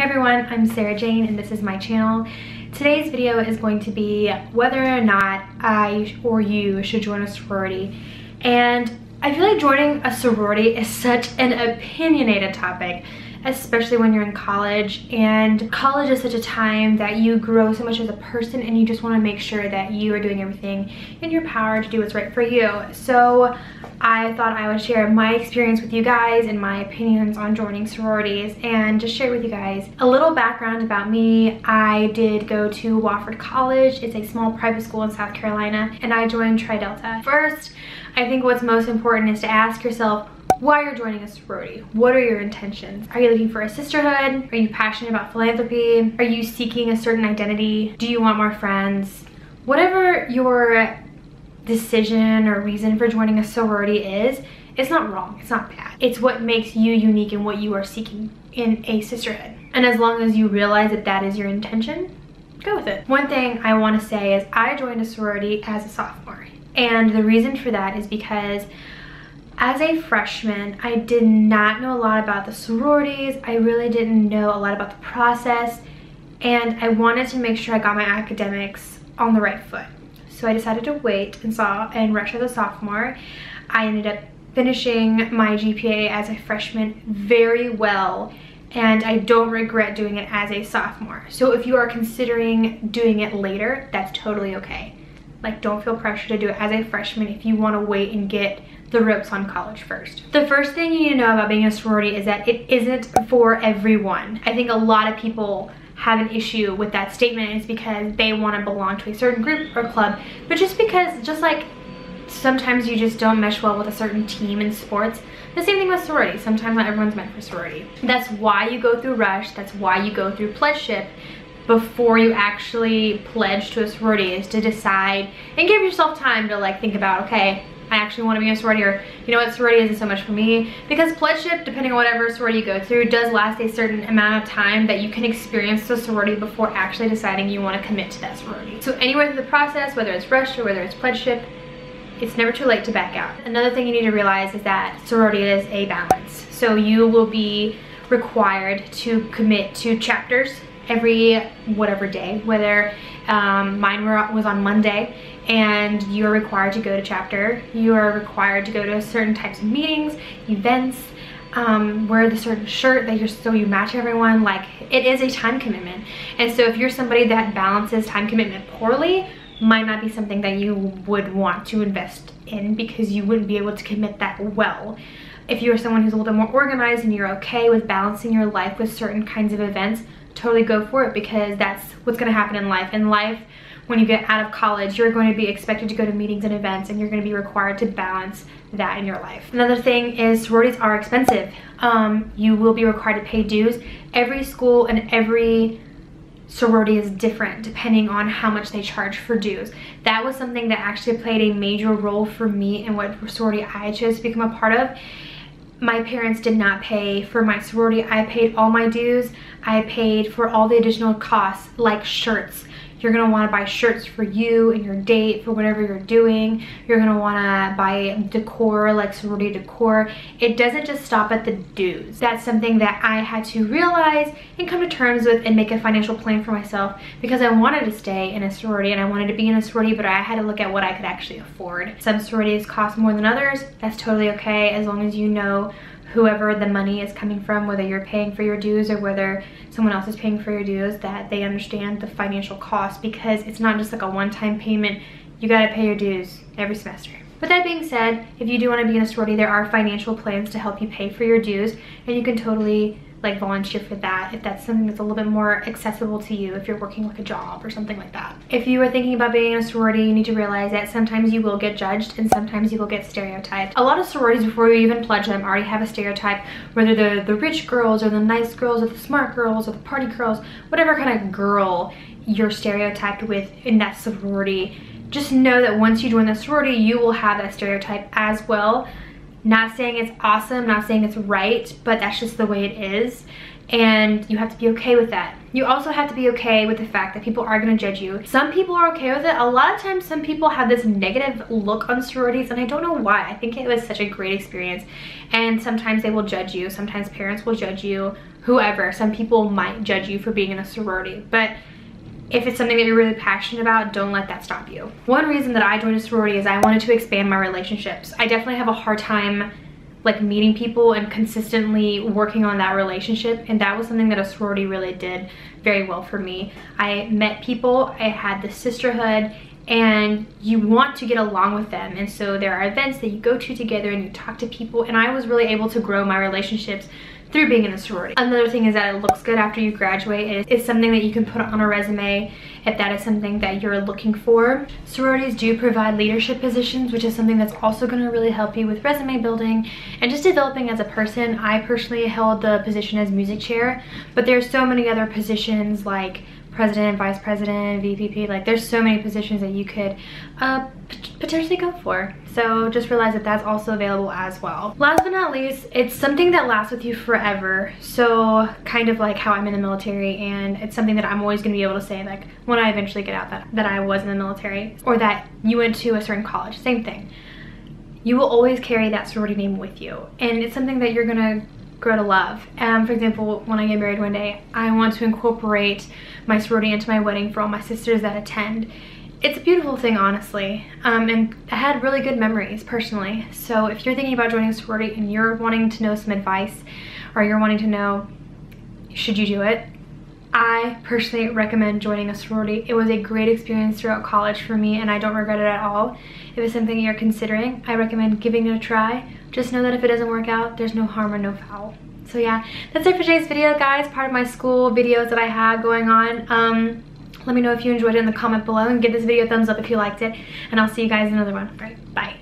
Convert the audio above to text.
Hey everyone, I'm Sarah Jane and this is my channel. Today's video is going to be whether or not I or you should join a sorority. And I feel like joining a sorority is such an opinionated topic, especially when you're in college. And college is such a time that you grow so much as a person and you just want to make sure that you are doing everything in your power to do what's right for you. So I thought I would share my experience with you guys and my opinions on joining sororities and just share with you guys a little background about me. I did go to Wofford College. It's a small private school in South Carolina, and I joined Tri Delta. First, I think what's most important is to ask yourself why you're joining a sorority. What are your intentions? Are you looking for a sisterhood? Are you passionate about philanthropy? Are you seeking a certain identity? Do you want more friends? Whatever your decision or reason for joining a sorority is, it's not wrong, it's not bad. It's what makes you unique and what you are seeking in a sisterhood. And as long as you realize that that is your intention, go with it. One thing I want to say is I joined a sorority as a sophomore. And the reason for that is because as a freshman, I did not know a lot about the sororities. I really didn't know a lot about the process. And I wanted to make sure I got my academics on the right foot. So I decided to wait and rush as a sophomore. I ended up finishing my GPA as a freshman very well, and I don't regret doing it as a sophomore. So if you are considering doing it later, that's totally okay. Like, don't feel pressure to do it as a freshman if you want to wait and get the ropes on college first. The first thing you need to know about being a sorority is that it isn't for everyone. I think a lot of people have an issue with that statement is because they want to belong to a certain group or club, but just like sometimes you just don't mesh well with a certain team in sports, the same thing with sorority. Sometimes not everyone's meant for sorority. That's why you go through rush, that's why you go through pledgeship before you actually pledge to a sorority, is to decide and give yourself time to like think about, okay, I actually want to be in a sorority, or you know what, sorority isn't so much for me. Because pledgeship, depending on whatever sorority you go through, does last a certain amount of time that you can experience the sorority before actually deciding you want to commit to that sorority. So anywhere through the process, whether it's rush or whether it's pledgeship, it's never too late to back out. Another thing you need to realize is that sorority is a balance. So you will be required to commit to chapters every whatever day, whether mine was on Monday, and you are required to go to chapter. You are required to go to certain types of meetings, events, wear the certain shirt that you match everyone. Like, it is a time commitment. And so if you're somebody that balances time commitment poorly, might not be something that you would want to invest in, because you wouldn't be able to commit that well. If you're someone who's a little bit more organized and you're okay with balancing your life with certain kinds of events, totally go for it, because that's what's going to happen in life. In life, when you get out of college, you're going to be expected to go to meetings and events, and you're going to be required to balance that in your life. Another thing is sororities are expensive. You will be required to pay dues. Every school and every sorority is different depending on how much they charge for dues. That was something that actually played a major role for me in what sorority I chose to become a part of. My parents did not pay for my sorority. I paid all my dues. I paid for all the additional costs, like shirts. You're gonna wanna buy shirts for you and your date, for whatever you're doing. You're gonna wanna buy decor, like sorority decor. It doesn't just stop at the dues. That's something that I had to realize and come to terms with and make a financial plan for myself, because I wanted to stay in a sorority and I wanted to be in a sorority, but I had to look at what I could actually afford. Some sororities cost more than others. That's totally okay, as long as you know whoever the money is coming from, whether you're paying for your dues or whether someone else is paying for your dues, that they understand the financial cost, because it's not just like a one-time payment. You gotta pay your dues every semester. With that being said, if you do want to be in a sorority, there are financial plans to help you pay for your dues, and you can totally like volunteer for that if that's something that's a little bit more accessible to you, if you're working like a job or something like that. If you are thinking about being in a sorority, you need to realize that sometimes you will get judged and sometimes you will get stereotyped. A lot of sororities, before you even pledge them, already have a stereotype, whether they're the rich girls or the nice girls or the smart girls or the party girls, whatever kind of girl you're stereotyped with in that sorority. Just know that once you join the sorority, you will have that stereotype as well. Not saying it's awesome, not saying it's right, but that's just the way it is, and you have to be okay with that. You also have to be okay with the fact that people are going to judge you. Some people are okay with it. A lot of times some people have this negative look on sororities, and I don't know why. I think it was such a great experience, and sometimes they will judge you. Sometimes parents will judge you, whoever. Some people might judge you for being in a sorority, but if it's something that you're really passionate about, don't let that stop you. One reason that I joined a sorority is I wanted to expand my relationships. I definitely have a hard time like meeting people and consistently working on that relationship, and that was something that a sorority really did very well for me. I met people, I had the sisterhood, and you want to get along with them, and so there are events that you go to together and you talk to people, and I was really able to grow my relationships through being in a sorority. Another thing is that it looks good after you graduate. It's something that you can put on a resume if that is something that you're looking for. Sororities do provide leadership positions, which is something that's also going to really help you with resume building and just developing as a person. I personally held the position as music chair, but there's so many other positions like president, vice president, VPP. Like there's so many positions that you could potentially go for. So just realize that that's also available as well. Last but not least, it's something that lasts with you forever. So kind of like how I'm in the military, and it's something that I'm always going to be able to say like when I eventually get out that I was in the military, or that you went to a certain college. Same thing. You will always carry that sorority name with you, and it's something that you're gonna grow to love. For example, when I get married one day, I want to incorporate my sorority into my wedding for all my sisters that attend. It's a beautiful thing, honestly, and I had really good memories personally. So if you're thinking about joining a sorority and you're wanting to know some advice, or you're wanting to know should you do it, I personally recommend joining a sorority. It was a great experience throughout college for me, and I don't regret it at all. If it's something you're considering, I recommend giving it a try. Just know that if it doesn't work out, there's no harm or no foul. So yeah, that's it for today's video, guys. Part of my school videos that I had going on. Let me know if you enjoyed it in the comment below, and give this video a thumbs up if you liked it, and I'll see you guys in another one. All right, bye.